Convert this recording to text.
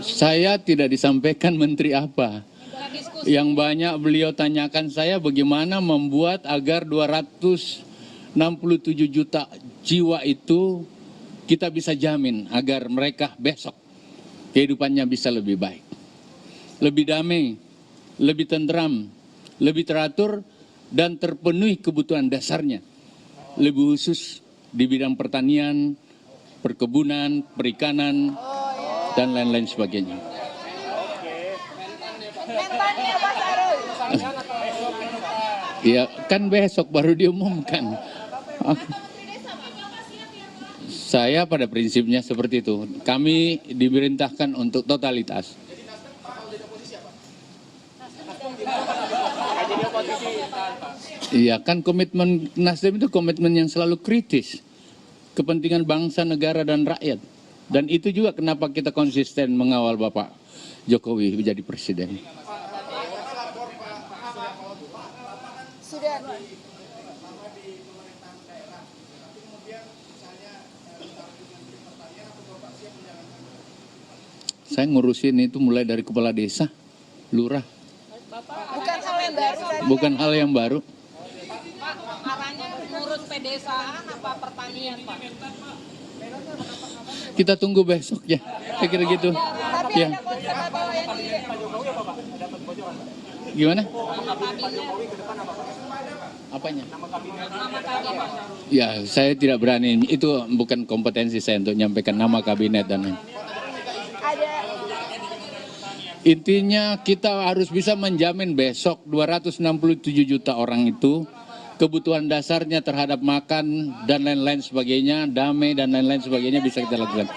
Saya tidak disampaikan menteri apa. Yang banyak beliau tanyakan saya bagaimana membuat agar 267 juta jiwa itu kita bisa jamin agar mereka besok kehidupannya bisa lebih baik, lebih damai, lebih tenteram, lebih teratur, dan terpenuhi kebutuhan dasarnya. Lebih khusus di bidang pertanian, perkebunan, perikanan, dan lain-lain sebagainya. Ya kan besok baru diumumkan. Saya pada prinsipnya seperti itu. Kami diperintahkan untuk totalitas. Iya kan, komitmen Nasdem itu komitmen yang selalu kritis. Kepentingan bangsa, negara, dan rakyat. Dan itu juga kenapa kita konsisten mengawal Bapak Jokowi menjadi presiden. Saya ngurusin itu mulai dari kepala desa, lurah. Bukan hal yang baru. Bukan hal yang baru. Pak, arahnya ngurus pedesaan apa pertanian, Pak? Kita tunggu besok ya, saya kira gitu. Tapi Ya. ada konsep atau yang di... Gimana? Nama kabinet. Apanya? Nama kabinet. Ya, saya tidak berani. Itu bukan kompetensi saya untuk menyampaikan nama kabinet dan lain. Intinya kita harus bisa menjamin besok 267 juta orang itu kebutuhan dasarnya terhadap makan dan lain-lain sebagainya, damai dan lain-lain sebagainya bisa kita lakukan.